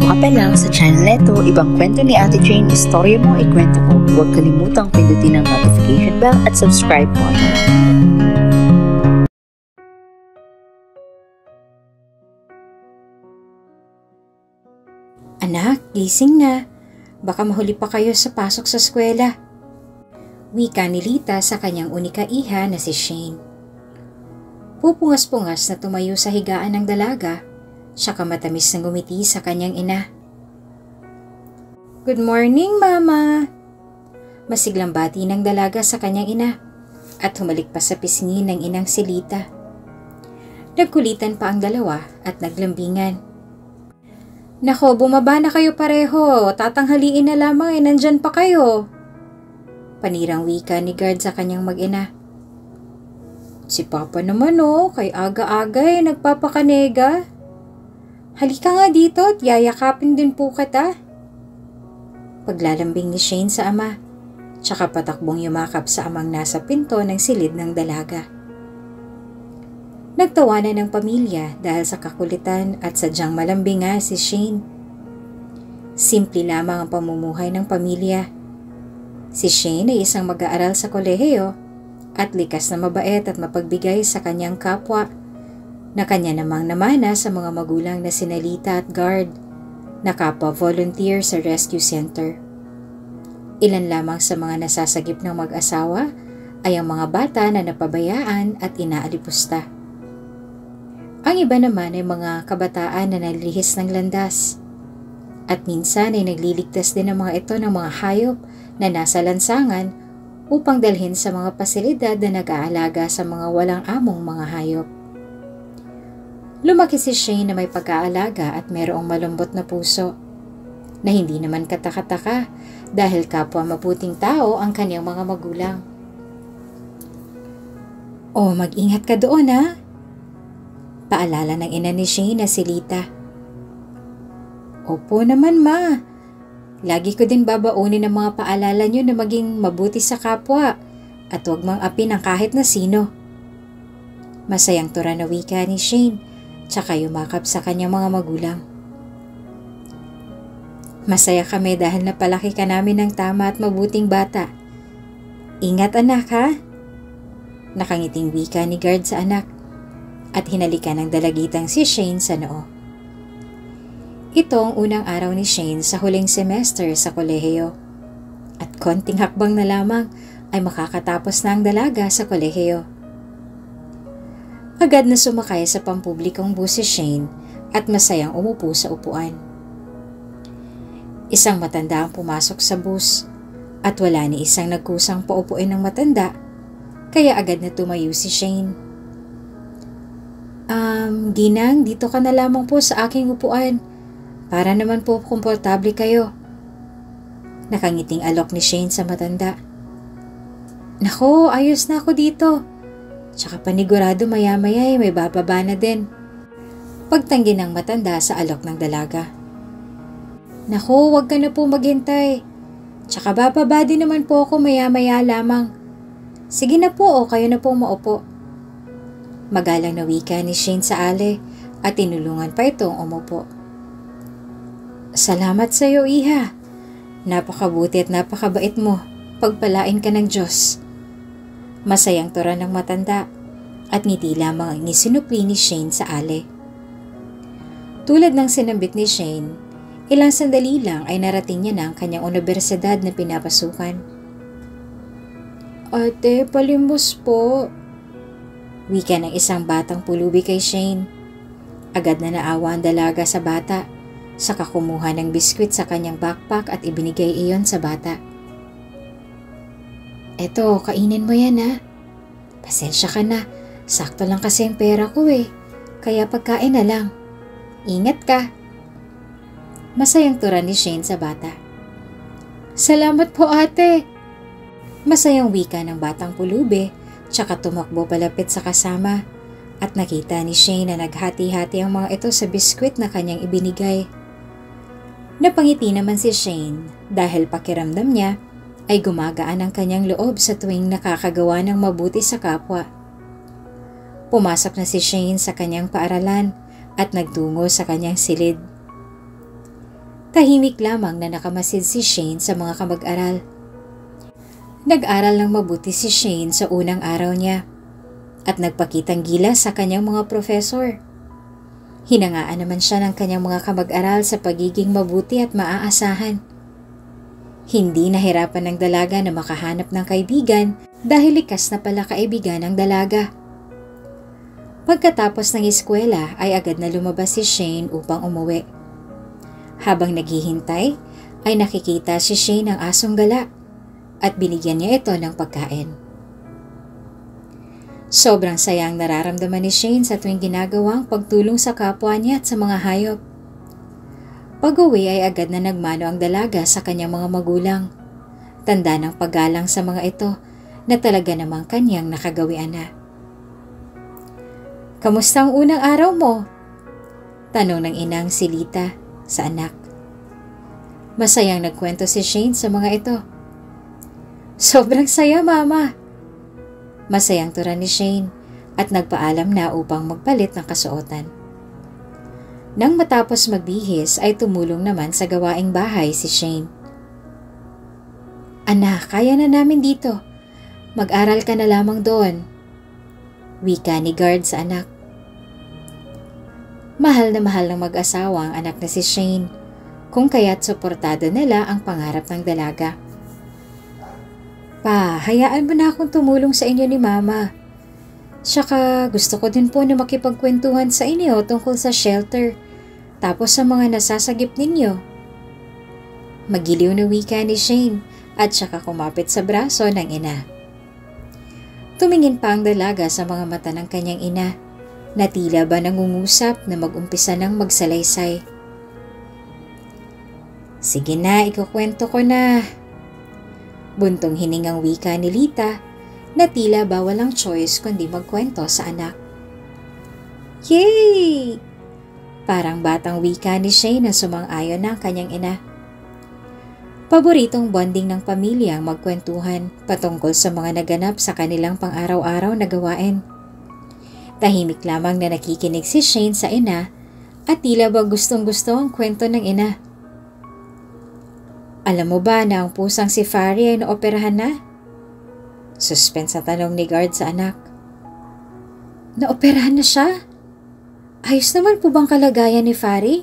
Bago ka pa lang sa channel neto, ibang kwento ni Ate Jane, istorya mo, ikwento ko. Huwag kalimutang pindutin ang notification bell at subscribe po. Anak, gising na. Baka mahuli pa kayo sa pasok sa eskwela. Wika ni Lita sa kanyang unika iha na si Shane. Pupungas-pungas na tumayo sa higaan ng dalaga, saka matamis na ngumiti sa kanyang ina. Good morning, Mama! Masiglang bati ng dalaga sa kanyang ina at humalik pa sa pisngi ng inang si Lita. Nagkulitan pa ang dalawa at naglambingan. Nako, bumaba na kayo pareho. Tatanghaliin na lamang nandyan pa kayo. Panirang wika ni Guard sa kanyang mag-ina. Si Papa naman kay aga-aga nagpapakanega. Halika nga dito at yayakapin din po kita. Paglalambing ni Shane sa ama, tsaka patakbong yumakap sa amang nasa pinto ng silid ng dalaga. Nagtawanan ng pamilya dahil sa kakulitan at sadyang malambing nga si Shane. Simple lamang ang pamumuhay ng pamilya. Si Shane ay isang mag-aaral sa kolehiyo at likas na mabait at mapagbigay sa kanyang kapwa na kanya namang namana sa mga magulang na sina Lita at Guard na kapwa volunteer sa rescue center. Ilan lamang sa mga nasasagip ng mag-asawa ay ang mga bata na napabayaan at inaalipusta. Ang iba naman ay mga kabataan na nalilihis ng landas. At minsan ay nagliligtas din ng mga ito ng mga hayop na nasa lansangan upang dalhin sa mga pasilidad na nag-aalaga sa mga walang among mga hayop. Lumaki si Shane na may pag-aalaga at mayroong malambot na puso, na hindi naman kataka-taka dahil kapwa mabuting tao ang kanyang mga magulang. Mag-ingat ka doon Paalala ng ina ni Shane na si Lita. Opo naman, Ma. Lagi ko din babaunin ang mga paalala niyo na maging mabuti sa kapwa at huwag mang apin ang kahit na sino. Masayang tura na wika ni Shane, tsaka yumakap sa kanyang mga magulang. Masaya kami dahil napalaki ka namin ng tama at mabuting bata. Ingat anak ha? Nakangiting wika ni Guard sa anak at hinalikan ng dalagitang si Shane sa noo. Ito ang unang araw ni Shane sa huling semester sa kolehiyo at konting hakbang na lamang ay makakatapos na ang dalaga sa kolehiyo. Agad na sumakay sa pampublikong bus si Shane at masayang umupo sa upuan. Isang matanda ang pumasok sa bus at wala ni isang nagkusang paupuin ng matanda kaya agad na tumayo si Shane. Ginang, dito ka na lamang po sa aking upuan. Para naman po komportable kayo. Nakangiting alok ni Shane sa matanda. Nako, ayos na ako dito. Tsaka panigurado maya-maya may bababa na din. Pagtanggi ng matanda sa alok ng dalaga. Nako, wag ka na po maghintay. Tsaka bababa din naman po ako maya-maya lamang. Sige na po kayo na po maupo. Magalang na wika ni Shane sa ale at tinulungan pa itong umupo. Salamat sa iyo, iha. Napakabuti at napakabait mo. Pagpalain ka ng Diyos. Masayang tura ng matanda at ngiti lamang ang isinupli ni Shane sa ale. Tulad ng sinambit ni Shane, ilang sandali lang ay narating niya na ang kanyang unibersidad na pinapasukan. Ate, palimbos po. Wika ng isang batang pulubi kay Shane. Agad na naawa ang dalaga sa bata, saka kumuha ng biskwit sa kanyang backpack at ibinigay iyon sa bata. Eto, kainin mo yan Pasensya ka na, sakto lang kasi ang pera ko kaya pagkain na lang. Ingat ka. Masayang tura ni Shane sa bata. Salamat po ate. Masayang wika ng batang pulubi, tsaka tumakbo palapit sa kasama at nakita ni Shane na naghati-hati ang mga ito sa biskwit na kanyang ibinigay. Napangiti naman si Shane dahil pakiramdam niya ay gumagaan ang kanyang loob sa tuwing nakakagawa ng mabuti sa kapwa. Pumasok na si Shane sa kanyang paaralan at nagtungo sa kanyang silid. Tahimik lamang na nakamasid si Shane sa mga kamag-aral. Nag-aral ng mabuti si Shane sa unang araw niya at nagpakitang gilas sa kanyang mga profesor. Hinangaan naman siya ng kanyang mga kamag-aral sa pagiging mabuti at maaasahan. Hindi nahirapan ng dalaga na makahanap ng kaibigan dahil likas na pala kaibigan ng dalaga. Pagkatapos ng eskwela ay agad na lumabas si Shane upang umuwi. Habang naghihintay ay nakikita si Shane ng asong gala at binigyan niya ito ng pagkain. Sobrang sayang nararamdaman ni Shane sa tuwing ginagawang pagtulong sa kapwa niya at sa mga hayop. Pag-uwi ay agad na nagmano ang dalaga sa kanyang mga magulang. Tanda ng paggalang sa mga ito na talaga namang kanyang nakagawian na. "Kamusta ang unang araw mo?" tanong ng inang si Lita sa anak. Masayang nagkwento si Shane sa mga ito. "Sobrang saya, Mama." Masayang tura ni Shane at nagpaalam na upang magpalit ng kasuotan. Nang matapos magbihis ay tumulong naman sa gawaing bahay si Shane. "Anak, kaya na namin dito. Mag-aral ka na lamang doon," wika ni Guard sa anak. Mahal na mahal ng mag-asawa ang anak na si Shane, kung kaya't suportado nila ang pangarap ng dalaga. "Pa, hayaan mo na akong tumulong sa inyo ni Mama. Tsaka gusto ko din po na makipagkwentuhan sa inyo tungkol sa shelter, tapos sa mga nasasagip ninyo." Magiliw na wika ni Shane at saka kumapit sa braso ng ina. Tumingin pa ang dalaga sa mga mata ng kanyang ina na tila ba nangungusap na mag-umpisa ng magsalaysay. "Sige na, ikukwento ko na." Buntong hiningang wika ni Lita na tila ba walang choice kundi magkwento sa anak. "Yay!" Parang batang wika ni Shane na sumang-ayon ng kanyang ina. Paboritong bonding ng pamilya ang magkwentuhan patungkol sa mga naganap sa kanilang pang-araw-araw na gawain. Tahimik lamang na nakikinig si Shane sa ina at tila ba gustong-gusto ang kwento ng ina. "Alam mo ba na ang pusang si Fari ay naoperahan na?" Suspense na tanong ni Guard sa anak. "Naoperahan na siya? Ayos naman po bang kalagayan ni Fari?"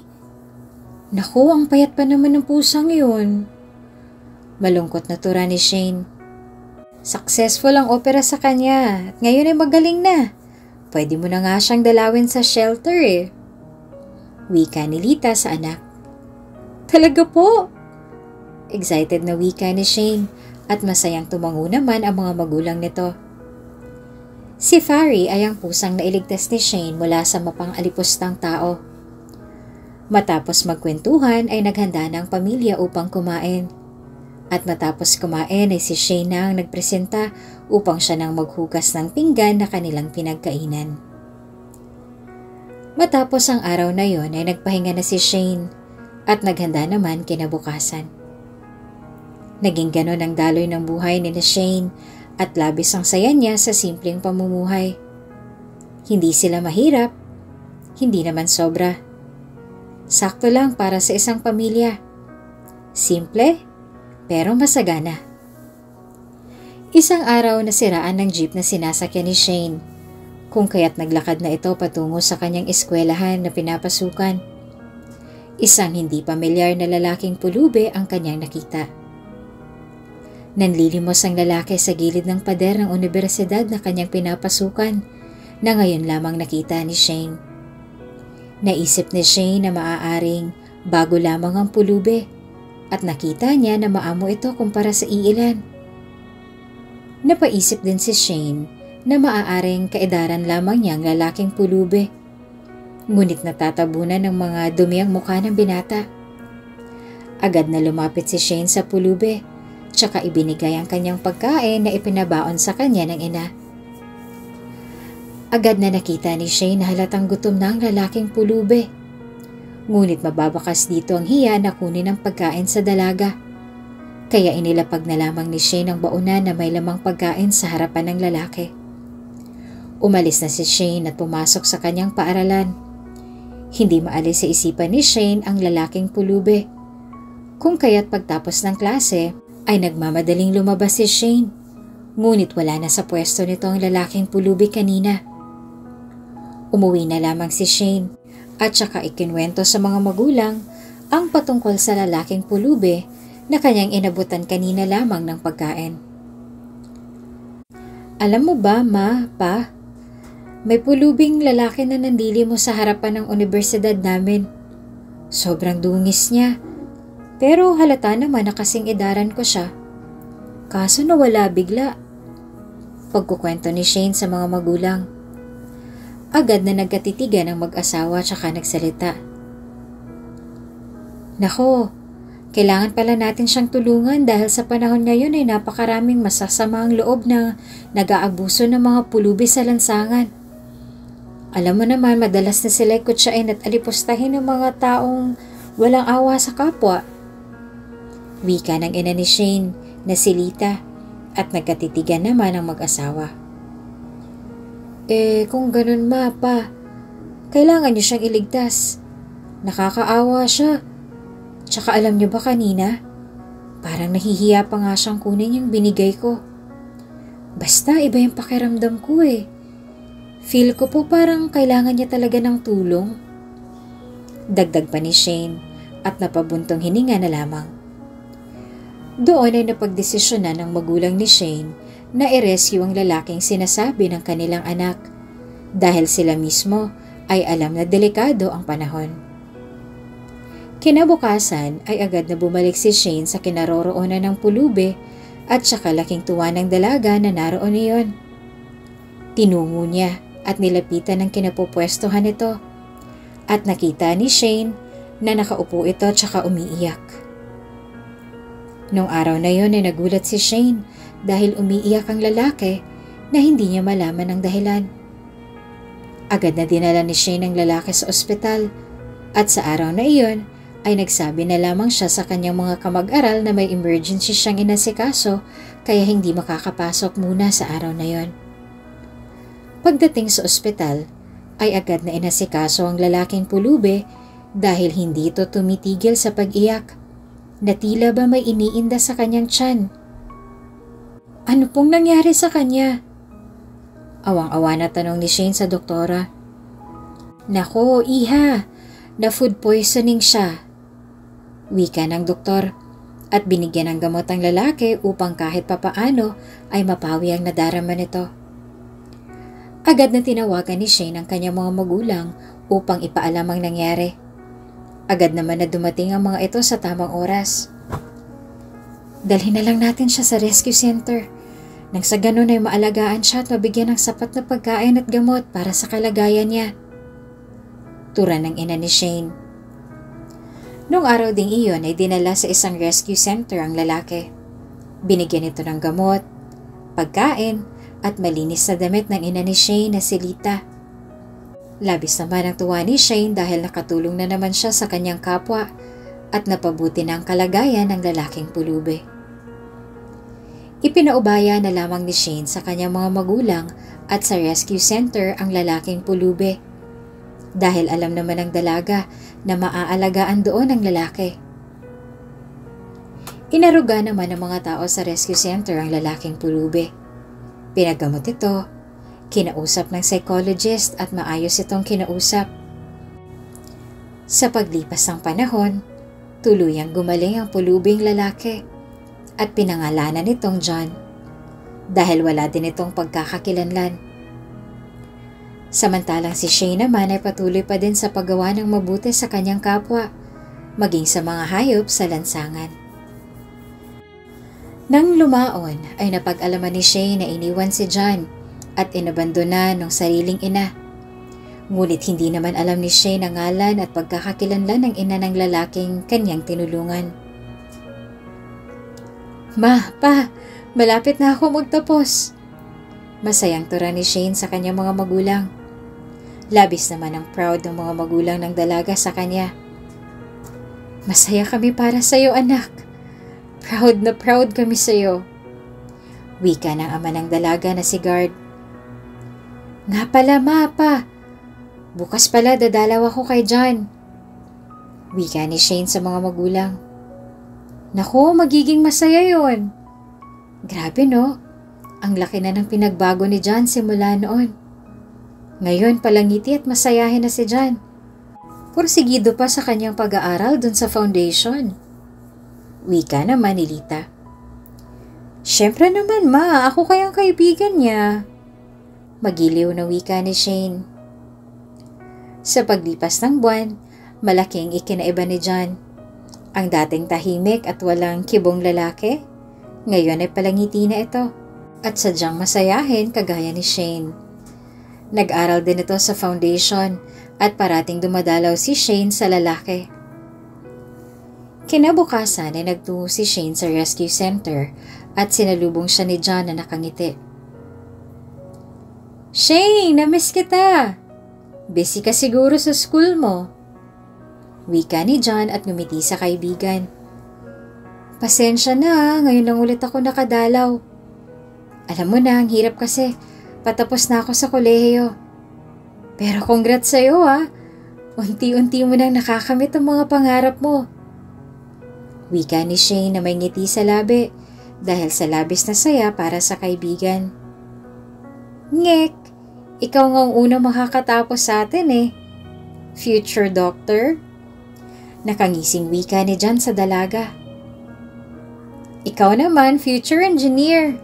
"Naku, ang payat pa naman ng pusang yun." Malungkot na tura ni Shane. "Successful ang opera sa kanya at ngayon ay magaling na. Pwede mo na nga siyang dalawin sa shelter eh." Wika ni Lita sa anak. "Talaga po?" Excited na wika ni Shane at masayang tumango naman ang mga magulang nito. Si Fari ay ang pusang nailigtas ni Shane mula sa mapang-alipustang tao. Matapos magkwentuhan ay naghanda ng pamilya upang kumain. At matapos kumain ay si Shane na ang nagpresenta upang siya nang maghugas ng pinggan na kanilang pinagkainan. Matapos ang araw na yon ay nagpahinga na si Shane at naghanda naman kinabukasan. Naging ganon ang daloy ng buhay ni Shane at labis ang saya niya sa simpleng pamumuhay. Hindi sila mahirap, hindi naman sobra. Sakto lang para sa isang pamilya. Simple, pero masagana. Isang araw nasiraan ng jeep na sinasakyan ni Shane, kung kaya't naglakad na ito patungo sa kanyang eskwelahan na pinapasukan. Isang hindi pamilyar na lalaking pulube ang kanyang nakita. Nanlilimos ang lalaki sa gilid ng pader ng universidad na kanyang pinapasukan na ngayon lamang nakita ni Shane. Naisip ni Shane na maaaring bago lamang ang pulube at nakita niya na maamo ito kumpara sa iilan. Napaisip din si Shane na maaaring kaedaran lamang niyang lalaking pulube. Ngunit natatabunan ng mga dumi ang mukha ng binata. Agad na lumapit si Shane sa pulube, tsaka ibinigay ang kanyang pagkain na ipinabaon sa kanya ng ina. Agad na nakita ni Shane na halatang gutom na ang lalaking pulube. Ngunit mababakas dito ang hiya na kunin ang pagkain sa dalaga. Kaya inilapag na lamang ni Shane ang baunan na may lamang pagkain sa harapan ng lalaki. Umalis na si Shane at pumasok sa kanyang paaralan. Hindi maalis sa isipan ni Shane ang lalaking pulube Kung kaya't pagtapos ng klase ay nagmamadaling lumabas si Shane. Ngunit wala na sa pwesto nito ang lalaking pulubi kanina. Umuwi na lamang si Shane at saka ikinwento sa mga magulang ang patungkol sa lalaking pulubi na kanyang inabutan kanina lamang ng pagkain. Alam mo ba, ma, pa? May pulubing lalaki na nandili mo sa harapan ng universidad namin. Sobrang dungis niya. Pero halata naman na kasing edaran ko siya. Kaso nawala bigla. Pagkukwento ni Shane sa mga magulang. Agad na nagkatitigan ang mag-asawa tsaka nagsalita. Nako, kailangan pala natin siyang tulungan dahil sa panahon ngayon ay napakaraming masasamang loob na nag-aabuso ng mga pulubi sa lansangan. Alam mo naman, madalas na sila kutsain at alipustahin ng mga taong walang awa sa kapwa. Wika ng ina ni Shane na si Lita at nagkatitigan naman ang mag-asawa. Kung ganun ma, pa, kailangan niyo siyang iligtas. Nakakaawa siya. Tsaka alam niyo ba kanina? Parang nahihiya pa nga siyang kunin yung binigay ko. Basta iba yung pakiramdam ko eh. Feel ko po parang kailangan niya talaga ng tulong. Dagdag pa ni Shane at napabuntong hininga na lamang. Doon ay napagdesisyonan ng magulang ni Shane na i-rescue ang lalaking sinasabi ng kanilang anak dahil sila mismo ay alam na delikado ang panahon. Kinabukasan ay agad na bumalik si Shane sa kinaroroonan ng pulubi at saka laking tuwa ng dalaga na naroon iyon. Tinungo niya at nilapitan ng kinapupwestuhan nito at nakita ni Shane na nakaupo ito at saka umiiyak. Nung araw na yon ay nagulat si Shane dahil umiiyak ang lalaki na hindi niya malaman ang dahilan. Agad na dinala ni Shane ang lalaki sa ospital at sa araw na iyon ay nagsabi na lamang siya sa kanyang mga kamag-aral na may emergency siyang inasikaso kaya hindi makakapasok muna sa araw na yon. Pagdating sa ospital ay agad na inasikaso ang lalaking pulubi dahil hindi ito tumitigil sa pag-iyak na tila ba may iniinda sa kanyang tiyan. Ano pong nangyari sa kanya? Awang-awa na tanong ni Shane sa doktora. Nako, iha, na food poisoning siya. Wika ng doktor at binigyan ng gamot ang lalaki upang kahit papaano ay mapawi ang nadarama nito. Agad na tinawagan ni Shane ang kanyang mga magulang upang ipaalam ang nangyari. Agad naman na dumating ang mga ito sa tamang oras. Dalhin na lang natin siya sa rescue center. Nang sa ganun ay maalagaan siya at mabigyan ng sapat na pagkain at gamot para sa kalagayan niya. Tura ng ina ni Shane. Noong araw ding iyon ay dinala sa isang rescue center ang lalaki. Binigyan ito ng gamot, pagkain at malinis na damit ng ina ni Shane na si Lita. Labis naman ang tuwa ni Shane dahil nakatulong na naman siya sa kanyang kapwa at napabuti na ang kalagayan ng lalaking pulubi. Ipinaubaya na lamang ni Shane sa kanyang mga magulang at sa rescue center ang lalaking pulubi dahil alam naman ng dalaga na maaalagaan doon ang lalaki. Inaruga naman ng mga tao sa rescue center ang lalaking pulubi. Pinagamot ito, kinausap ng psychologist at maayos itong kinausap. Sa paglipas ng panahon, tuluyang gumaling ang pulubing lalaki at pinangalanan nitong John dahil wala din itong pagkakakilanlan. Samantalang si Shane naman ay patuloy pa din sa paggawa ng mabuti sa kanyang kapwa, maging sa mga hayop sa lansangan. Nang lumaon ay napag-alaman ni Shane na iniwan si John at inabandona ng sariling ina. Ngunit hindi naman alam ni Shane ang ngalan at pagkakakilanlan ng ina ng lalaking kanyang tinulungan. Ma, pa, malapit na ako magtapos. Masayang tura ni Shane sa kanyang mga magulang. Labis naman ang proud ng mga magulang ng dalaga sa kanya. Masaya kami para sa iyo, anak. Proud na proud kami sa iyo. Wika ng ama ng dalaga na si Guard. Nga pala, ma, pa. Bukas pala dadalaw ako kay John. Wika ni Shane sa mga magulang. Naku, magiging masaya yun. Grabe no, ang laki na ng pinagbago ni John simula noon. Ngayon palangiti at masayahin na si John. Pursigido pa sa kanyang pag-aaral dun sa foundation. Wika naman ni Lita. Siyempre naman ma, ako kayang kaibigan niya. Magiliw na wika ni Shane. Sa paglipas ng buwan, malaking ikinaiba ni John. Ang dating tahimik at walang kibong lalaki, ngayon ay palangiti na ito at sadyang masayahin kagaya ni Shane. Nag-aral din ito sa foundation at parating dumadalaw si Shane sa lalaki. Kinabukasan ay nagtungo si Shane sa rescue center at sinalubong siya ni John na nakangiti. Shane, namiss kita! Busy ka siguro sa school mo. Wika ni John at ngumiti sa kaibigan. Pasensya na, ngayon lang ulit ako nakadalaw. Alam mo na, ang hirap kasi. Patapos na ako sa kolehiyo. Pero congrats sa'yo ah. Unti-unti mo nang nakakamit ang mga pangarap mo. Wika ni Shane na may ngiti sa labi dahil sa labis na saya para sa kaibigan. Ngek, ikaw nga ang unang makakatapos sa atin eh. Future doctor? Nakangising wika ni John sa dalaga. Ikaw naman, future engineer.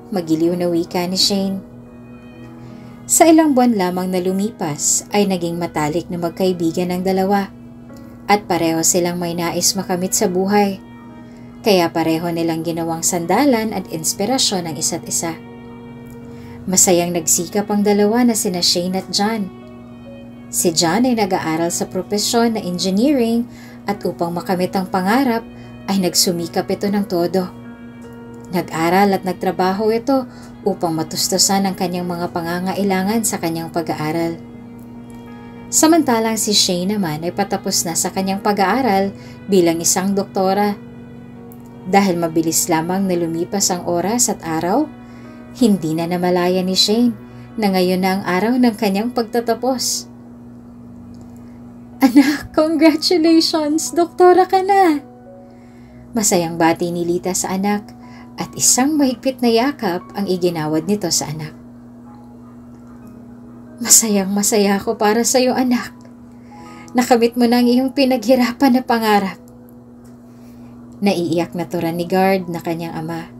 Magiliw na wika ni Shane. Sa ilang buwan lamang na lumipas ay naging matalik na magkaibigan ang dalawa at pareho silang may nais makamit sa buhay. Kaya pareho nilang ginawang sandalan at inspirasyon ang isa't isa. Masayang nagsikap ang dalawa na sina Shane at John. Si John ay nag-aaral sa propesyon na engineering at upang makamit ang pangarap ay nagsumikap ito ng todo. Nag-aral at nagtrabaho ito upang matustusan ang kanyang mga pangangailangan sa kanyang pag-aaral. Samantalang si Shane naman ay patapos na sa kanyang pag-aaral bilang isang doktora. Dahil mabilis lamang na lumipas ang oras at araw, hindi na namalaya ni Shane na ngayon na ang araw ng kanyang pagtatapos. Anak, congratulations! Doktora ka na! Masayang bati ni Lita sa anak at isang mahigpit na yakap ang iginawad nito sa anak. Masayang masaya ako para sa iyo anak. Nakamit mo na ang iyong pinaghirapan na pangarap. Naiiyak na turan ni Guard na kanyang ama.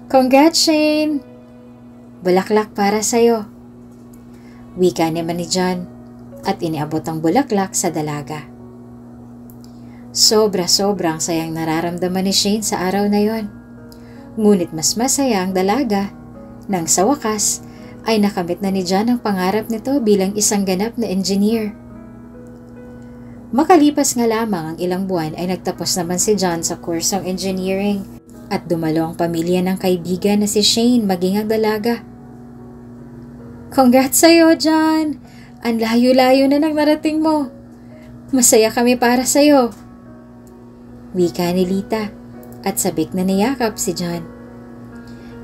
Congrats Shane! Bulaklak para sa iyo. Wika naman ni John at iniabot ang bulaklak sa dalaga. Sobra-sobrang sayang nararamdaman ni Shane sa araw na yon. Ngunit mas masaya ang dalaga nang sa wakas ay nakamit na ni John ang pangarap nito bilang isang ganap na engineer. Makalipas nga lamang ang ilang buwan ay nagtapos naman si John sa kursong engineering at dumalo ang pamilya ng kaibigan na si Shane maging ang dalaga. Congrats sa'yo, John! Ang layo-layo na nang narating mo. Masaya kami para sa'yo. Wika ni Lita at sabik na niyakap si John.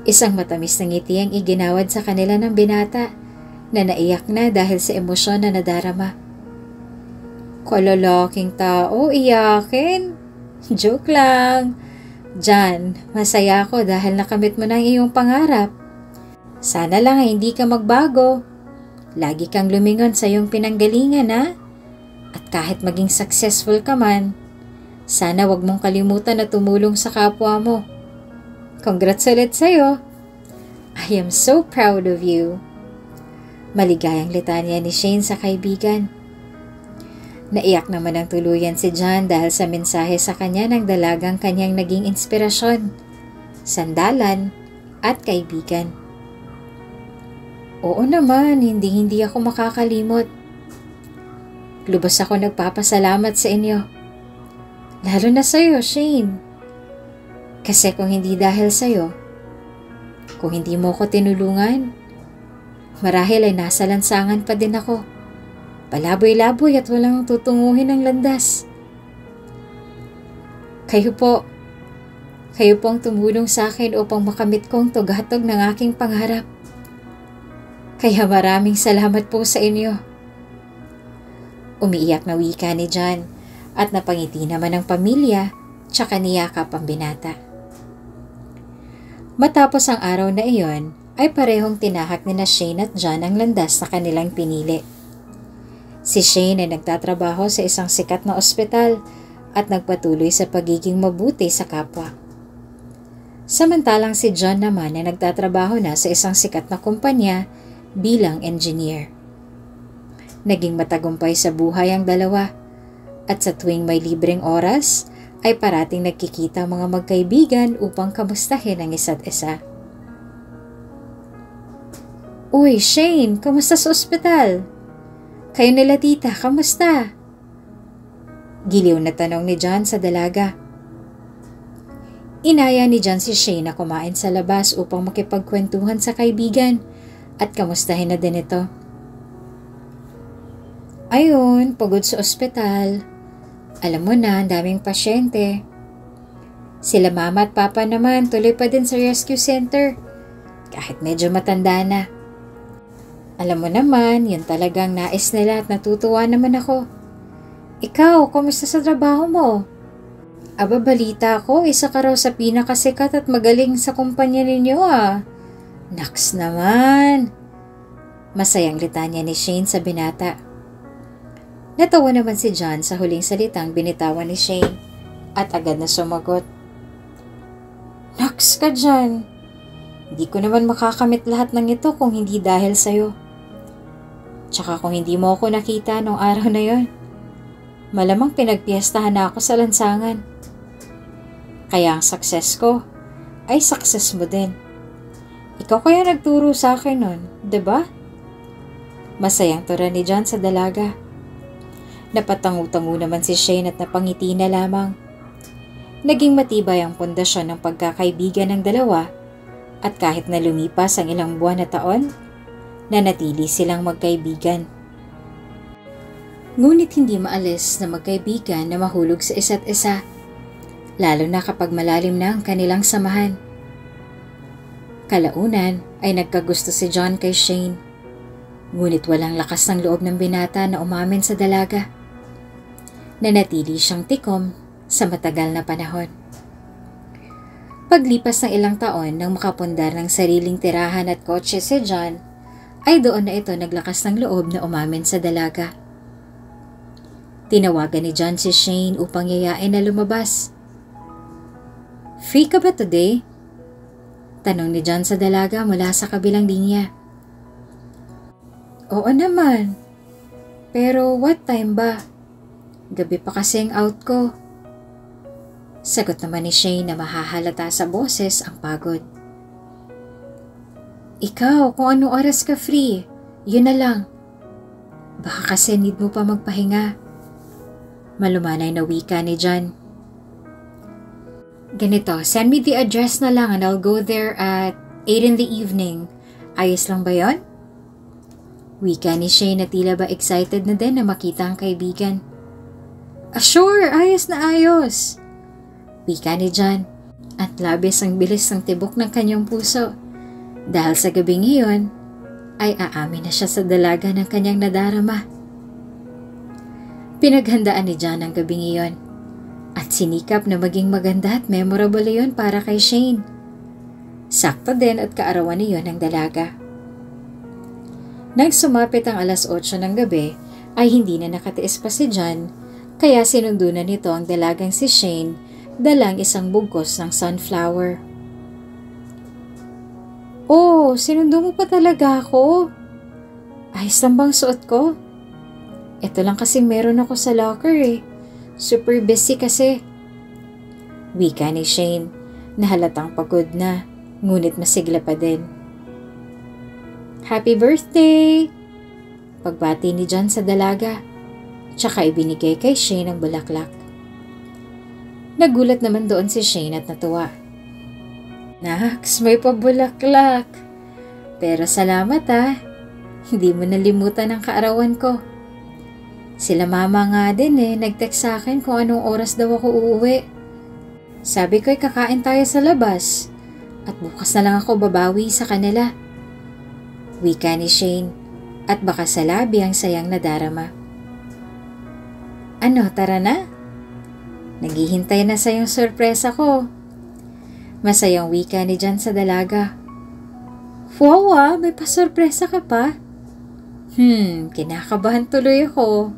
Isang matamis na ngiti ang iginawad sa kanila ng binata na naiyak na dahil sa emosyon na nadarama. Kalalaking tao, iyakin? Joke lang. John, masaya ako dahil nakamit mo na ang iyong pangarap. Sana lang ay hindi ka magbago. Lagi kang lumingon sa iyong pinanggalingan ha? At kahit maging successful ka man, sana wag mong kalimutan na tumulong sa kapwa mo. Congrats ulit sa'yo. I am so proud of you. Maligayang litanya ni Shane sa kaibigan. Naiyak naman ang tuluyan si John dahil sa mensahe sa kanya ng dalagang kanyang naging inspirasyon, sandalan at kaibigan. Oo naman, hindi ako makakalimot. Lubos ako nagpapasalamat sa inyo. Lalo na sa'yo, Shane. Kasi kung hindi dahil sa'yo, kung hindi mo ko tinulungan, marahil ay nasa lansangan pa din ako. Palaboy-laboy at walang tutunguhin ng landas. Kayo po ang tumulong sa akin upang makamit kong tugatog ng aking pangarap. Kaya maraming salamat po sa inyo. Umiiyak na wika ni John at napangiti naman ang pamilya tsaka niyakap ang binata. Matapos ang araw na iyon, ay parehong tinahak ni Shane at John ang landas na kanilang pinili. Si Shane ay nagtatrabaho sa isang sikat na ospital at nagpatuloy sa pagiging mabuti sa kapwa. Samantalang si John naman ay nagtatrabaho na sa isang sikat na kumpanya bilang engineer. Naging matagumpay sa buhay ang dalawa at sa tuwing may libreng oras ay parating nagkikita ang mga magkaibigan upang kamustahin ang isa't isa. Uy, Shane, kamusta sa ospital? Kayo nila tita, kamusta? Giliw na tanong ni John sa dalaga. Inaya ni John si Shane na kumain sa labas upang makipagkwentuhan sa kaibigan at kamustahin na din ito. Ayun, pagod sa ospital. Alam mo na, ang daming pasyente. Sila mama at papa naman tuloy pa din sa rescue center. Kahit medyo matanda na. Alam mo naman, yun talagang nais nila at natutuwa naman ako. Ikaw, kumusta sa trabaho mo? Aba, balita ko, isa ka raw sa pinakasikat at magaling sa kumpanya ninyo ah. Naks naman. Masayang litanya ni Shane sa binata. Natawa naman si John sa huling salitang binitawan ni Shane at agad na sumagot. Naks ka John. Hindi ko naman makakamit lahat ng ito kung hindi dahil sa'yo. Tsaka kung hindi mo ako nakita nung araw na yon, malamang pinagpiestahan na ako sa lansangan. Kaya ang success ko ay success mo din. Ikaw kaya nagturo sa akin nun, diba? Masayang tura ni John sa dalaga. Napatangu-tangu naman si Shane at napangiti na lamang. Naging matibay ang pundasyon ng pagkakaibigan ng dalawa at kahit na lumipas ang ilang buwan na taon, nanatili silang magkaibigan. Ngunit hindi maalis na magkaibigan na mahulog sa isa't isa, lalo na kapag malalim na ang kanilang samahan. Kalaunan ay nagkagusto si John kay Shane, ngunit walang lakas ng loob ng binata na umamin sa dalaga. Nanatili siyang tikom sa matagal na panahon. Paglipas ng ilang taon nang makapundar ng sariling tirahan at kotse si John, ay doon na ito naglakas ng loob na umamin sa dalaga. Tinawagan ni John si Shane upang yayain na lumabas. Free ka ba today? Tanong ni John sa dalaga mula sa kabilang linya. Oo naman. Pero what time ba? Gabi pa kasing out ko. Sagot naman ni Shane na mahahalata sa boses ang pagod. Ikaw, kung anong oras ka free, yun na lang. Baka kasi need mo pa magpahinga. Malumanay na wika ni John. Ganito, send me the address na lang and I'll go there at 8 in the evening. Ayos lang ba yon? Wika ni Shane na tila ba excited na din na makita ang kaibigan. Sure, ayos na ayos. Wika ni John at labis ang bilis ng tibok ng kanyang puso. Dahil sa gabing iyon, ay aamin na siya sa dalaga ng kanyang nadarama. Pinaghandaan ni John ang gabing iyon at sinikap na maging maganda at memorable iyon para kay Shane. Sakto din at kaarawan niyon ng dalaga. Nang sumapit ang alas 8 ng gabi, ay hindi na nakatiis pa si John, kaya sinundo na nito ang dalagang si Shane dalang isang bugkos ng sunflower. Oh, sinundo mo pa talaga ako. Ayos lang bang suot ko? Ito lang kasi meron ako sa locker eh. Super busy kasi. Wika ni Shane na halatang pagod na, ngunit masigla pa din. Happy birthday! Pagbati ni John sa dalaga, tsaka ibinigay kay Shane ang bulaklak. Nagulat naman doon si Shane at natuwa. Naks, may pabulaklak. Pero salamat hindi mo nalimutan ang kaarawan ko. Sila mama nga din nag-text sa akin kung anong oras daw ako uuwi. Sabi ko'y kakain tayo sa labas at bukas na lang ako babawi sa kanila. Wika ni Shane at baka sa labi ang sayang nadarama. Ano, tara na? Naghihintay na sa yung sorpresa ko. Masayang wika ni John sa dalaga. Wow, may pasorpresa ka pa? Kinakabahan tuloy ako.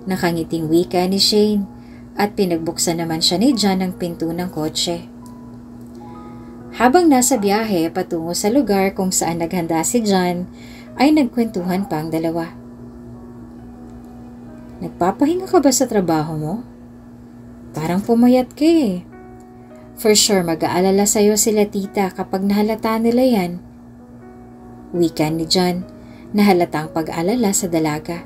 Nakangiting wika ni Shane at pinagbuksan naman siya ni John ang pinto ng kotse. Habang nasa biyahe patungo sa lugar kung saan naghanda si John, ay nagkwentuhan pa ang dalawa. Nagpapahinga ka ba sa trabaho mo? Parang pumayat ka eh. For sure mag-aalala sa'yo sila tita kapag nahalata nila yan. Wika ni John na halatang pag-alala sa dalaga.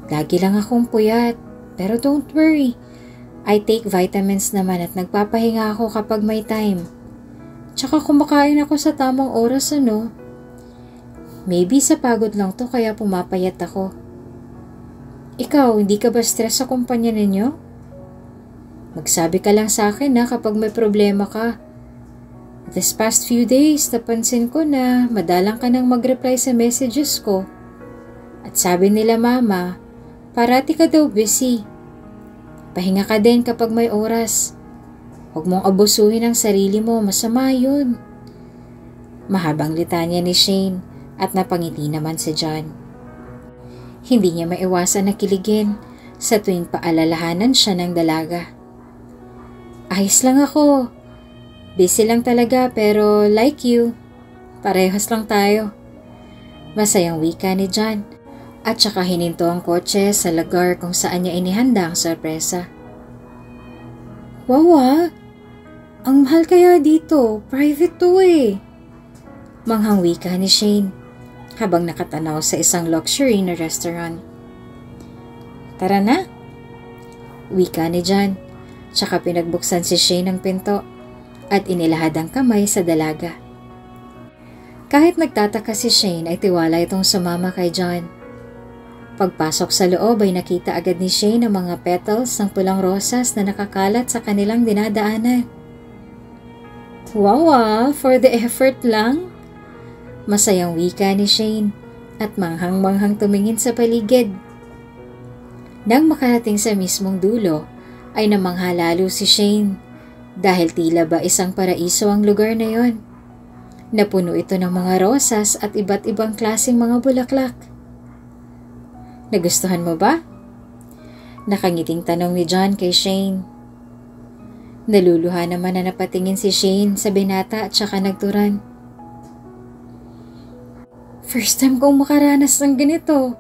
Lagi lang akong puyat, pero don't worry. I take vitamins naman at nagpapahinga ako kapag may time. Tsaka kumakain ako sa tamang oras ano. Maybe sa pagod lang to kaya pumapayat ako. Ikaw, hindi ka ba stress sa kumpanya ninyo? Magsabi ka lang sa akin na kapag may problema ka. This past few days, napansin ko na madalang ka nang mag-reply sa messages ko. At sabi nila mama, parati ka daw busy. Pahinga ka din kapag may oras. Huwag mong abusuhin ang sarili mo, masama yun. Mahabang litanya ni Shane at napangiti naman si John. Hindi niya maiwasan na kiligin sa tuwing paalalahanan siya ng dalaga. Ayos lang ako. Busy lang talaga pero like you. Parehas lang tayo. Masayang wika ni John. At saka hininto ang kotse sa lugar kung saan niya inihanda ang sorpresa. Wow, ang mahal kaya dito. Private to eh. Manghang wika ni Shane habang nakatanaw sa isang luxury na restaurant. Tara na. Wika ni John. Tsaka pinagbuksan si Shane ng pinto at inilahad ang kamay sa dalaga. Kahit nagtataka si Shane ay tiwala itong sumama kay John. Pagpasok sa loob ay nakita agad ni Shane ang mga petals ng pulang rosas na nakakalat sa kanilang dinadaanan. Wow, for the effort lang. Masayang wika ni Shane at manghang-manghang tumingin sa paligid. Nang makarating sa mismong dulo ay namangha lalo si Shane dahil tila ba isang paraiso ang lugar na yon. Napuno ito ng mga rosas at iba't ibang klaseng mga bulaklak. Nagustuhan mo ba? Nakangiting tanong ni John kay Shane. Naluluha naman na napatingin si Shane sa binata at saka nagturan. First time kong makaranas ng ganito.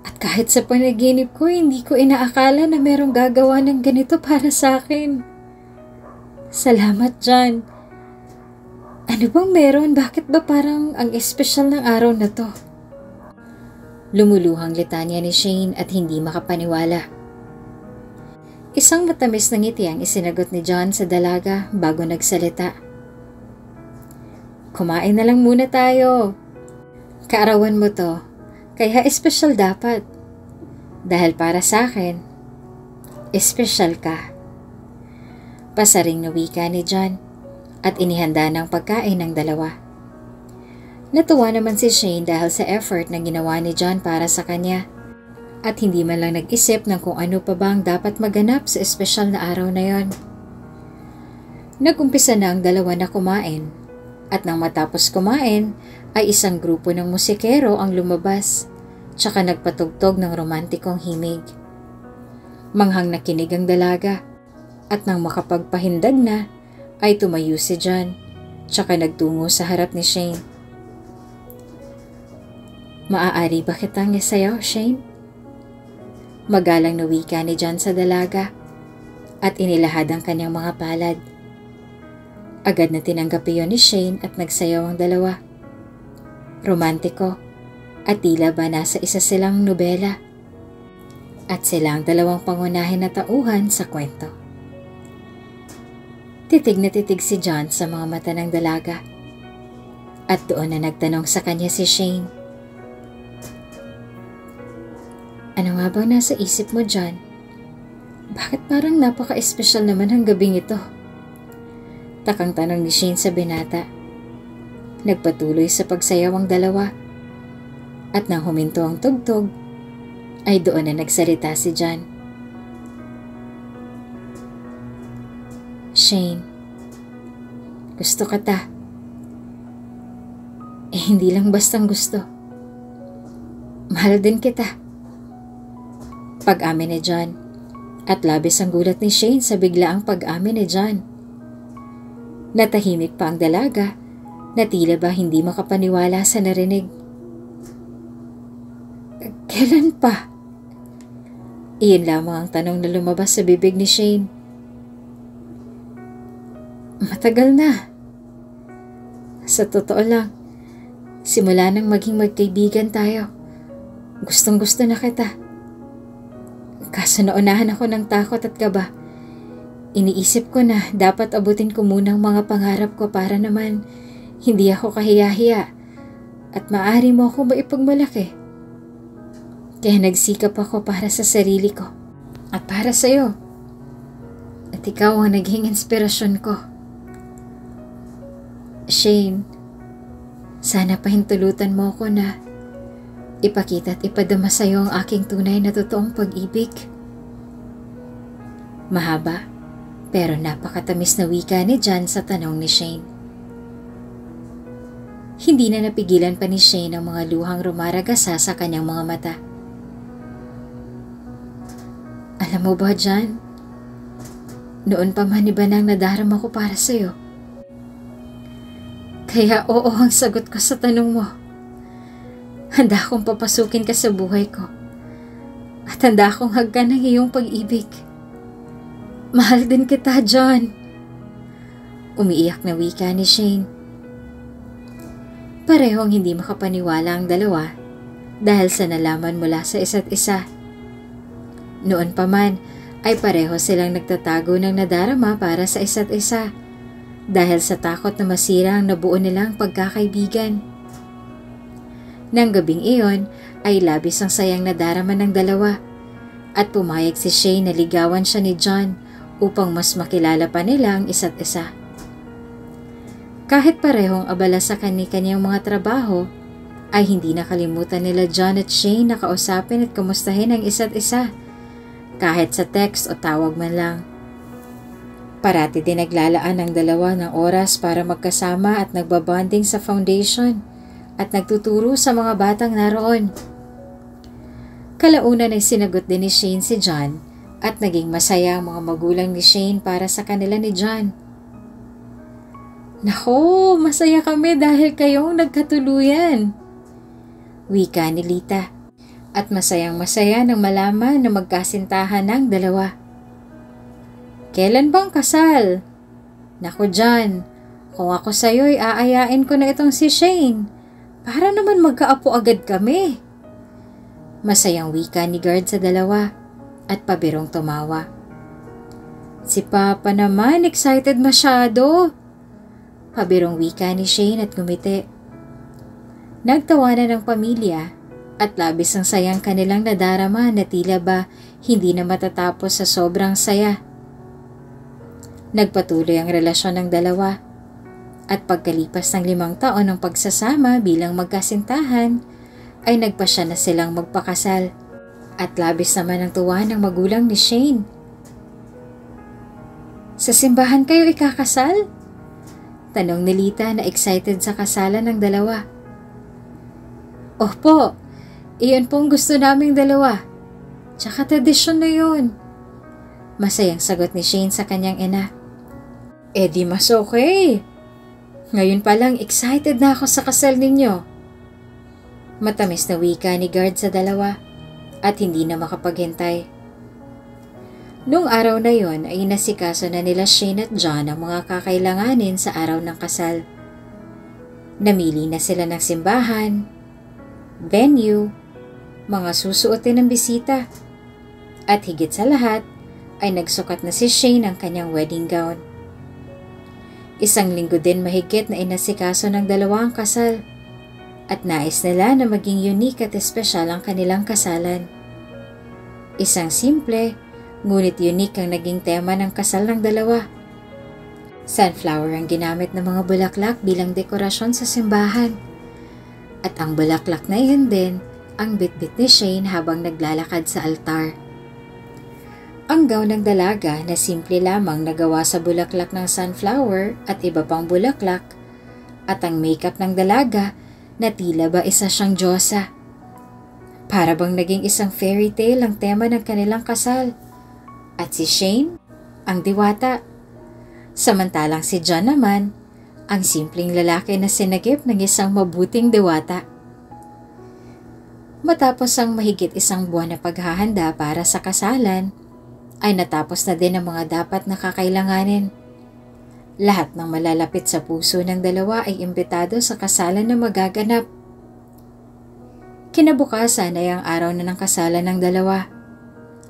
At kahit sa panaginip ko, hindi ko inaakala na merong gagawa ng ganito para sa akin. Salamat, John. Ano bang meron? Bakit ba parang ang espesyal ng araw na to? Lumuluhang litanya ni Shane at hindi makapaniwala. Isang matamis na ngiti ang isinagot ni John sa dalaga bago nagsalita. Kumain na lang muna tayo. Kaarawan mo to, kaya espesyal dapat. Dahil para sa akin, espesyal ka. Pasaring na wika ni John at inihanda ng pagkain ng dalawa. Natuwa naman si Shane dahil sa effort na ginawa ni John para sa kanya at hindi man lang nag-isip ng kung ano pa bang dapat maganap sa espesyal na araw na yon. Nag-umpisa na ang dalawa na kumain at nang matapos kumain ay isang grupo ng musikero ang lumabas tsaka nagpatugtog ng romantikong himig. Manghang nakinig ang dalaga at nang makapagpahindag na ay tumayo si John tsaka nagtungo sa harap ni Shane. Maaari ba kitang isayaw, Shane? Magalang na wika ni John sa dalaga at inilahad ang kanyang mga palad. Agad na tinanggap iyon ni Shane at nagsayaw ang dalawa. Romantiko at tila ba nasa isa silang nobela. At sila ang dalawang pangunahin na tauhan sa kwento. Titig na titig si John sa mga mata ng dalaga. At doon na nagtanong sa kanya si Shane. Ano nga bang nasa isip mo, John? Bakit parang napaka-espesyal naman ang gabing ito? Takang tanong ni Shane sa binata. Nagpatuloy sa pagsayaw ang dalawa. At nang huminto ang tugtog, ay doon na nagsalita si John. Shane. Gusto kita. Hindi lang bastang gusto. Mahal din kita. Pag-amin ni John. At labis ang gulat ni Shane sa biglaang pag-amin ni John. Natahimik pa ang dalaga na tila ba hindi makapaniwala sa narinig. Kailan pa? Iyon lamang ang tanong na lumabas sa bibig ni Shane. Matagal na. Sa totoo lang, simula nang maging magkaibigan tayo, gustong-gusto na kita. Kaso naunahan ako ng takot at kaba. Iniisip ko na dapat abutin ko muna ang mga pangarap ko para naman hindi ako kahiya-hiya at maaari mo ako maipagmalaki. Kaya nagsikap ako para sa sarili ko at para sa iyo. At ikaw ang naging inspirasyon ko. Shane, sana pahintulutan mo ako na ipakita at ipadama sa iyo ang aking tunay na totoong pag-ibig. Mahaba pero napakatamis na wika ni John sa tanong ni Shane. Hindi na napigilan pa ni Shane ang mga luhang rumaragasa sa kanyang mga mata. Alam mo ba, John? Noon pa man iba nang nadarama ko para sa iyo. Kaya oo ang sagot ko sa tanong mo. Handa akong papasukin ka sa buhay ko. At handa akong hagkan ng iyong pag-ibig. Mahal din kita, John. Umiiyak na wika ni Shane. Parehong hindi makapaniwala ang dalawa dahil sa nalaman mula sa isa't isa. Noon pa man ay pareho silang nagtatago ng nadarama para sa isa't isa dahil sa takot na masira ang nabuo nilang pagkakaibigan. Nang gabing iyon ay labis ang sayang nadarama ng dalawa at pumayag si Shane na ligawan siya ni John upang mas makilala pa nila ang isa't isa. Kahit parehong abala sa kani-kanyang mga trabaho, ay hindi nakalimutan nila John at Shane na kausapin at kamustahin ang isa't isa, kahit sa text o tawag man lang. Parati din naglalaan ang dalawa ng oras para magkasama at nagbabonding sa foundation at nagtuturo sa mga batang naroon. Kalaunan ay sinagot din ni Shane si John at naging masaya ang mga magulang ni Shane para sa kanila ni John. Nako, masaya kami dahil kayong nagkatuluyan, wika ni Lita, at masayang-masaya nang malaman na magkasintahan ng dalawa. Kailan bang kasal? Naku John, kung ako sa'yo'y aayain ko na itong si Shane para naman magkaapo agad kami. Masayang wika ni Guard sa dalawa at pabirong tumawa. Si Papa naman excited masyado. Pabirong wika ni Shane at ngumiti. Nagtawanan ng pamilya at labis ang sayang kanilang nadarama na tila ba hindi na matatapos sa sobrang saya. Nagpatuloy ang relasyon ng dalawa at pagkalipas ng 5 taon ng pagsasama bilang magkasintahan ay nagpasya na silang magpakasal at labis naman ang tuwa ng magulang ni Shane. Sa simbahan kayo ikakasal? Tanong ni Lita na excited sa kasalan ng dalawa. Opo, iyon pong gusto naming dalawa. Tsaka tradisyon na yun. Masayang sagot ni Shane sa kanyang ina. Eh di mas okay. Ngayon pa lang excited na ako sa kasal ninyo. Matamis na wika ni Guard sa dalawa at hindi na makapaghintay. Noong araw na yon ay inasikaso na nila Shane at John ang mga kakailanganin sa araw ng kasal. Namili na sila ng simbahan, venue, mga susuotin ng bisita, at higit sa lahat ay nagsukat na si Shane ng kanyang wedding gown. 1 linggo din mahigit na inasikaso ng dalawang kasal at nais nila na maging unique at espesyal ang kanilang kasalan. Isang simple, ngunit unique ang naging tema ng kasal ng dalawa. Sunflower ang ginamit ng mga bulaklak bilang dekorasyon sa simbahan. At ang bulaklak na iyon din ang bitbit ni Shane habang naglalakad sa altar. Ang gown ng dalaga na simple lamang nagawa sa bulaklak ng sunflower at iba pang bulaklak, at ang makeup ng dalaga na tila ba isa siyang diyosa. Para bang naging isang fairy tale ang tema ng kanilang kasal. At si Shane, ang diwata. Samantalang si John naman, ang simpleng lalaki na sinagip ng isang mabuting diwata. Matapos ang mahigit isang buwan na paghahanda para sa kasalan, ay natapos na din ang mga dapat na kakailanganin. Lahat ng malalapit sa puso ng dalawa ay imbitado sa kasalan na magaganap. Kinabukasan ay ang araw na ng kasalan ng dalawa.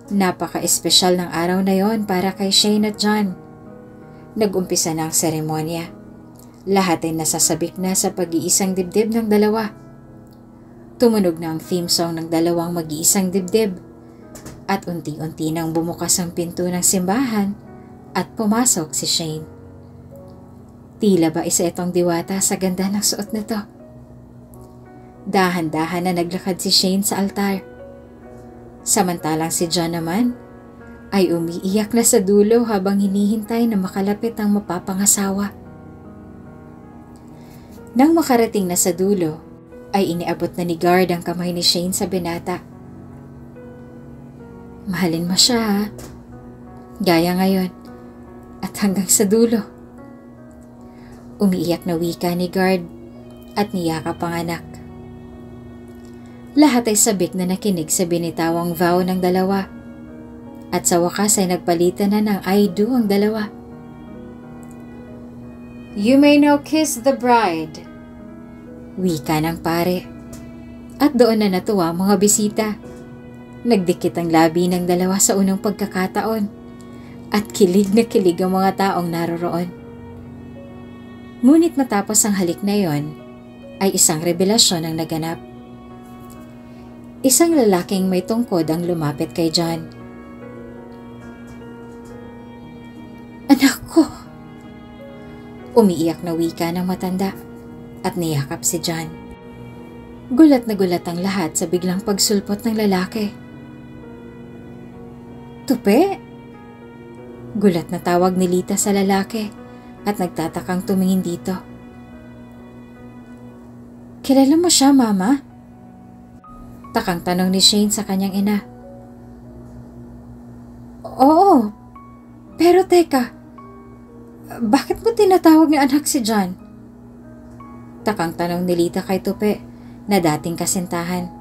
Napaka-espesyal ng araw na yon para kay Shane at John. Nag-umpisa na ang seremonya. Lahat ay nasasabik na sa pag-iisang dibdib ng dalawa. Tumunog na ang theme song ng dalawang mag-iisang dibdib. At unti-unti nang bumukas ang pinto ng simbahan at pumasok si Shane. Tila ba isa itong diwata sa ganda ng suot nito? Dahan-dahan na naglakad si Shane sa altar. Samantalang si John naman ay umiiyak na sa dulo habang hinihintay na makalapit ang mapapangasawa. Nang makarating na sa dulo, ay iniabot na ni guard ang kamay ni Shane sa binata. Mahalin mo siya ha. Gaya ngayon at hanggang sa dulo. Umiiyak na wika ni guard at niyakap ang anak. Lahat ay sabik na nakinig sa binitawang vow ng dalawa. At sa wakas ay nagpalitan na ng I do ang dalawa. You may now kiss the bride. Wika ng pare. At doon na natuwa ang mga bisita. Nagdikit ang labi ng dalawa sa unang pagkakataon. At kilig na kilig ang mga taong naroroon. Ngunit matapos ang halik na yon, ay isang revelasyon ang naganap. Isang lalaking may tungkod ang lumapit kay John. Anak ko! Umiiyak na wika ng matanda at niyakap si John. Gulat na gulat ang lahat sa biglang pagsulpot ng lalaki. Tupe? Gulat na tawag ni Lita sa lalaki at nagtatakang tumingin dito. Kilala mo siya, Mama? Takang tanong ni Shane sa kanyang ina. Oo, pero teka, bakit mo tinatawag ni anak si John? Takang tanong ni Lita kay Tupe na dating kasintahan.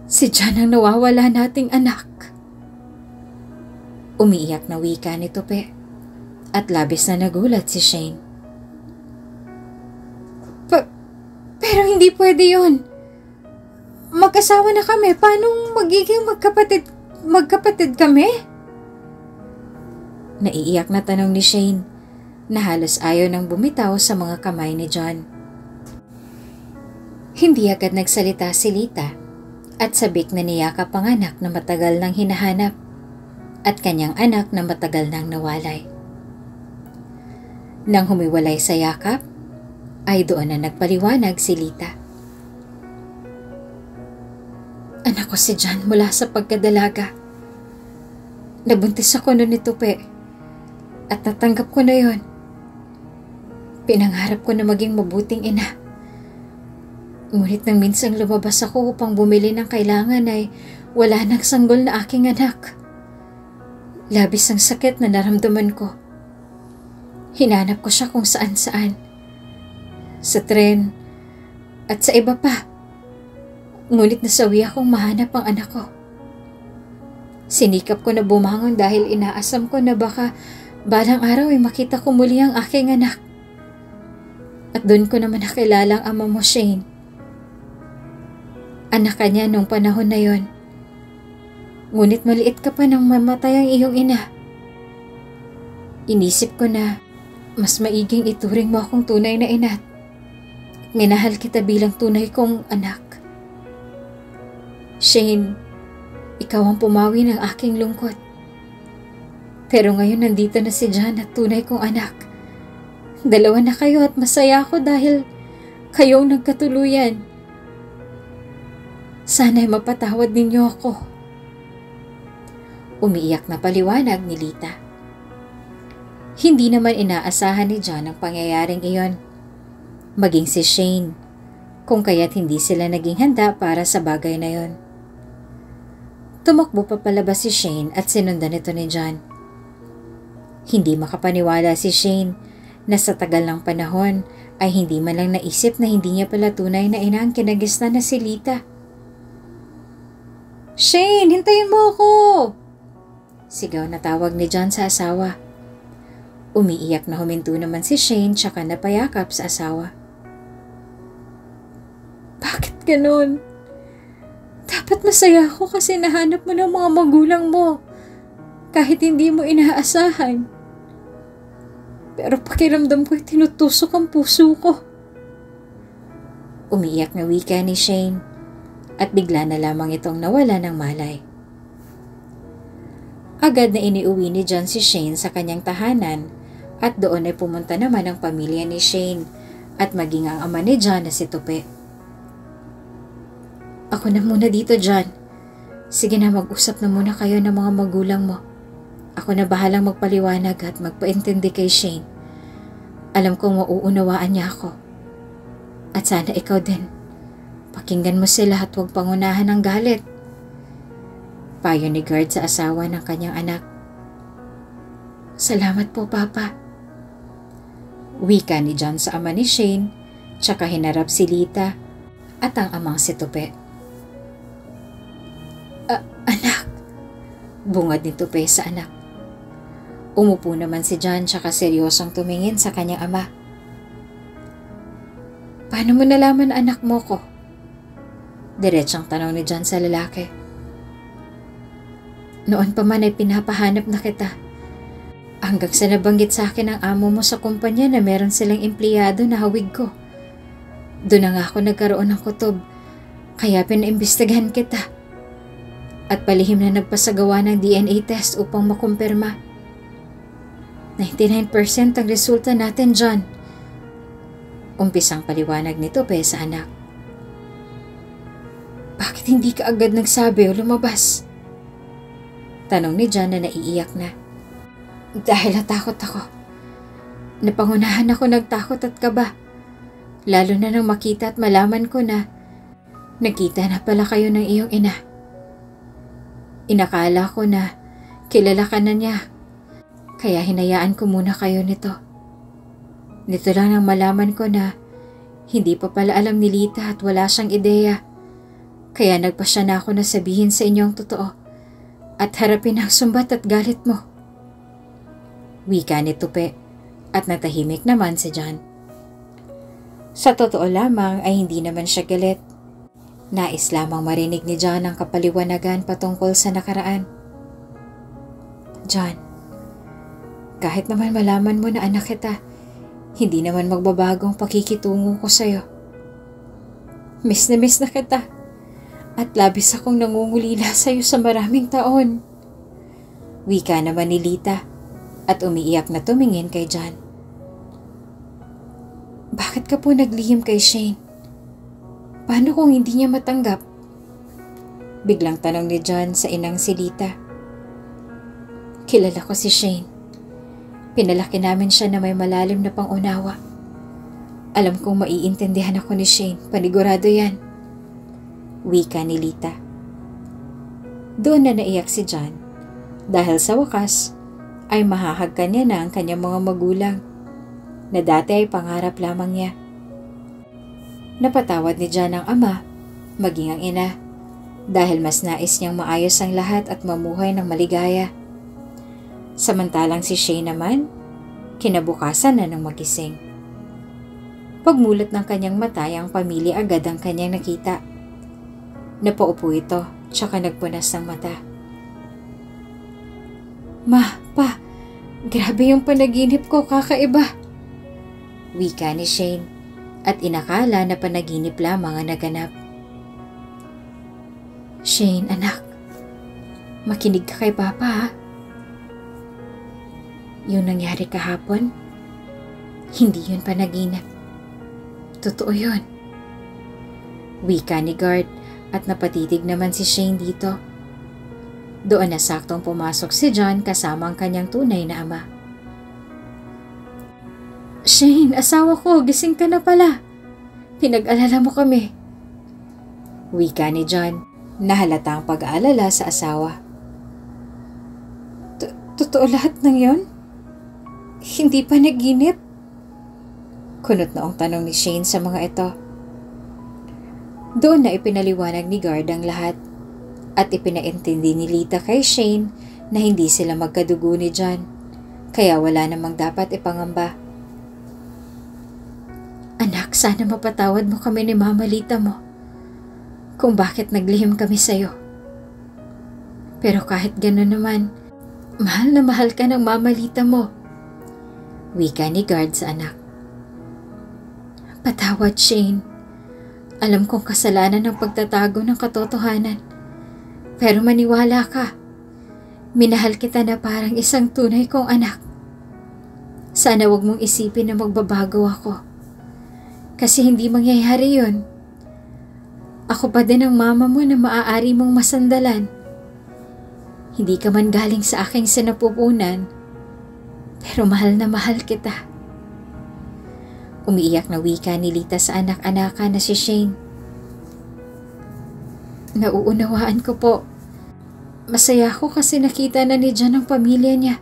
Si John ang nawawala nating anak. Umiiyak na wika ni Tupe at labis na nagulat si Shane. Pero hindi pwede yun. Mag-asawa na kami. Paano magiging magkapatid kami? Naiiyak na tanong ni Shane na halos ayaw nang bumitaw sa mga kamay ni John. Hindi agad nagsalita si Lita at sabik na niyakap ang anak na matagal nang hinahanap at kanyang anak na matagal nang nawalay. Nang humiwalay sa yakap, ay doon na nagpaliwanag si Lita. Anak ko si John mula sa pagkadalaga. Nabuntis ako noon ni Tupe at natanggap ko na yon. Pinangarap ko na maging mabuting ina. Ngunit nang minsang lumabas ako upang bumili ng kailangan ay wala nang sanggol na aking anak. Labis ang sakit na naramdaman ko. Hinanap ko siya kung saan-saan. Sa tren at sa iba pa. Ngunit nasawi akong mahanap ang anak ko. Sinikap ko na bumangon dahil inaasam ko na baka balang araw ay makita ko muli ang aking anak. At doon ko naman nakilala ang ama mo, Shane. Anak ka niya nung panahon na yon. Ngunit maliit ka pa nang mamatay ang iyong ina. Inisip ko na mas maiging ituring mo akong tunay na ina. Minahal kita bilang tunay kong anak. Shane, ikaw ang pumawi ng aking lungkot. Pero ngayon nandito na si John at tunay kong anak. Dalawa na kayo at masaya ako dahil kayong nagkatuluyan. Sana'y mapatawad ninyo ako. Umiiyak na paliwanag ni Lita. Hindi naman inaasahan ni John ang pangyayaring iyon. Maging si Shane, kung kaya't hindi sila naging handa para sa bagay na yon. Tumakbo pa palabas si Shane at sinundan ito ni John. Hindi makapaniwala si Shane na sa tagal ng panahon ay hindi man lang naisip na hindi niya pala tunay na ina ang kinagisnan na si Lita. "Shane, hintayin mo ako!" Sigaw na tawag ni John sa asawa. Umiiyak na huminto naman si Shane tsaka napayakap sa asawa. "Bakit ganun? Dapat masaya ako kasi nahanap mo ng mga magulang mo kahit hindi mo inaasahan. Pero pakiramdam ko'y tinutusok ang puso ko." Umiiyak na wika ni Shane at bigla na lamang itong nawala ng malay. Agad na iniuwi ni John si Shane sa kanyang tahanan at doon ay pumunta naman ang pamilya ni Shane at maging ang ama ni John na si Tupe. "Ako na muna dito, John. Sige na, mag-usap na muna kayo ng mga magulang mo. Ako na bahalang magpaliwanag at magpaintindi kay Shane. Alam kong mauunawaan niya ako. At sana ikaw din. Pakinggan mo sila at huwag pangunahan ng galit." Payo ni Guard sa asawa ng kanyang anak. "Salamat po, Papa." Wika ni John sa ama ni Shane, tsaka hinarap si Lita at ang amang si Tupe. "Anak," bungad ni Tupe sa anak. Umupo naman si John tsaka seryosong tumingin sa kanyang ama. "Paano mo nalaman anak mo ko?" Diretsang tanong ni John sa lalaki. "Noon pa man ay pinapahanap na kita. Hanggang sa nabanggit sa akin ang amo mo sa kumpanya na meron silang empleyado na hawig ko. Doon na nga ako nagkaroon ng kutob, kaya pinaimbestigahan kita. At palihim na nagpasagawa ng DNA test upang makumpirma. 99% ang resulta natin, John." Umpisang paliwanag nito sa anak. "Bakit hindi ka agad nagsabi o lumabas?" Tanong ni John na naiiyak na. "Dahil natakot ako. Napangunahan ako nagtakot at kaba. Lalo na nang makita at malaman ko na nakita na pala kayo ng iyong ina. Inakala ko na kilala ka na niya, kaya hinayaan ko muna kayo nito. Nito lang nang malaman ko na hindi pa pala alam ni Lita at wala siyang ideya. Kaya nagpasya na ako na sabihin sa inyo ang totoo at harapin ang sumbat at galit mo." Wika ni Tupe at natahimik naman si John. Sa totoo lamang ay hindi naman siya galit. Nais lamang marinig ni John ang kapaliwanagan patungkol sa nakaraan. "John, kahit naman malaman mo na anak kita, hindi naman magbabagong pakikitungo ko sa'yo. Miss na kita. At labis akong nangungulila sa'yo sa maraming taon." Wika naman ni Lita at umiiyak na tumingin kay John. "Bakit ka po naglihim kay Shane? Paano kung hindi niya matanggap?" Biglang tanong ni John sa inang si Lita. "Kilala ko si Shane. Pinalaki namin siya na may malalim na pangunawa. Alam kong maiintindihan ako ni Shane, panigurado yan." Wika ni Lita. Doon na naiyak si John dahil sa wakas ay mahahagkan niya na ang kanyang mga magulang na dati ay pangarap lamang niya. Napatawad ni John ang ama, maging ang ina, dahil mas nais niyang maayos ang lahat at mamuhay ng maligaya. Samantalang si Shane naman, kinabukasan na ng magising. Pagmulat ng kanyang mata ang pamilya agad ang kanyang nakita. Napaupo ito, tsaka nagpunas ng mata. "Ma, Pa, grabe yung panaginip ko, kakaiba." Wika ni Shane at inakala na panaginip lamang ang naganap. "Shane, anak, makinig ka kay Papa, ha? Yung nangyari kahapon, hindi yun panaginip. Totoo yun." Wika ni Guard at napatitig naman si Shane dito. Doon na saktong pumasok si John kasama ang kanyang tunay na ama. "Shane, asawa ko, gising ka na pala. Pinag-alala mo kami." Wika ni John, na halatang pag-aalala sa asawa. "Totoo lahat ng yon? Hindi pa naginip?" Kunot na ang tanong ni Shane sa mga ito. Doon na ipinaliwanag ni Guard ang lahat at ipinaintindi ni Lita kay Shane na hindi sila magkadugo ni John, kaya wala namang dapat ipangamba. "Anak, sana mapatawad mo kami ni Mama Lita mo kung bakit naglihim kami sa'yo. Pero kahit gano'n naman, mahal na mahal ka ng Mama Lita mo." Wika ni Guard sa anak. "Patawad, Shane. Alam kong kasalanan ng pagtatago ng katotohanan. Pero maniwala ka. Minahal kita na parang isang tunay kong anak. Sana wag mong isipin na magbabago ako. Kasi hindi mangyayari yun. Ako pa din ang mama mo na maaari mong masandalan. Hindi ka man galing sa aking sinapupunan, pero mahal na mahal kita." Umiiyak na wika ni Lita sa anak-anaka na si Shane. "Nauunawaan ko po. Masaya ako kasi nakita na ni John ang pamilya niya.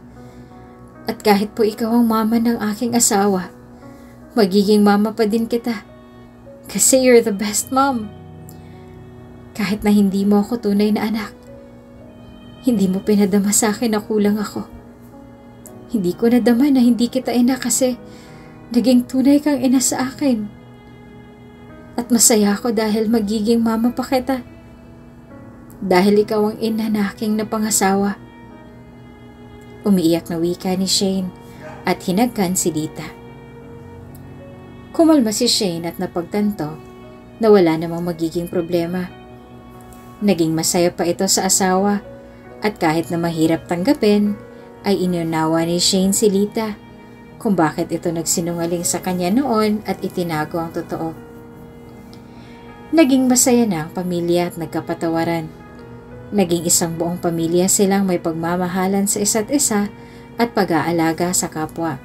At kahit po ikaw ang mama ng aking asawa, magiging mama pa din kita. Kasi you're the best mom. Kahit na hindi mo ako tunay na anak, hindi mo pinadama sa akin na kulang ako. Hindi ko nadama na hindi kita ina kasi naging tunay kang ina sa akin. At masaya ako dahil magiging mama pa kita. Dahil ikaw ang ina na aking napangasawa." Umiiyak na wika ni Shane at hinagkan si Lita. Kumalma si Shane at napagtanto na wala namang magiging problema. Naging masaya pa ito sa asawa at kahit na mahirap tanggapin, ay inunawa ni Shane si Lita kung bakit ito nagsinungaling sa kanya noon at itinago ang totoo. Naging masaya na ang pamilya at nagkapatawaran. Naging isang buong pamilya silang may pagmamahalan sa isa't isa at pag-aalaga sa kapwa.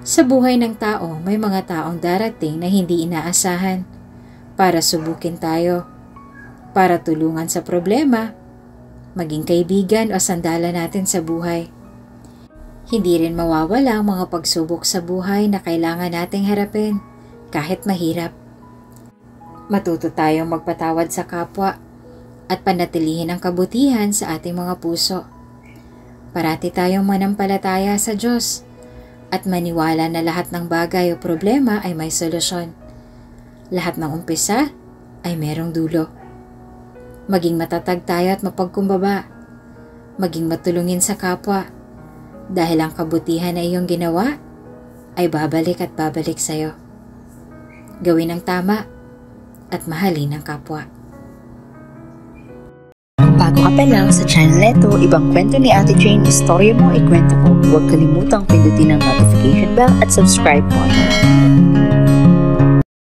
Sa buhay ng tao, may mga taong darating na hindi inaasahan para subukin tayo, para tulungan sa problema, maging kaibigan o sandalan natin sa buhay. Hindi rin mawawala ang mga pagsubok sa buhay na kailangan nating harapin kahit mahirap. Matuto tayong magpatawad sa kapwa at panatilihin ang kabutihan sa ating mga puso. Parati tayong manampalataya sa Diyos at maniwala na lahat ng bagay o problema ay may solusyon. Lahat ng umpisa ay merong dulo. Maging matatag tayo at mapagkumbaba. Maging matulungin sa kapwa. Dahil ang kabutihan na iyong ginawa ay babalik at babalik sa iyo. Gawin ang tama at mahalin ang kapwa. Bago ka pa lang sa channel neto, ibang kwento ni Ate Jane, istorya mo, ikwento ko. Huwag kalimutang pindutin ang notification bell at subscribe button.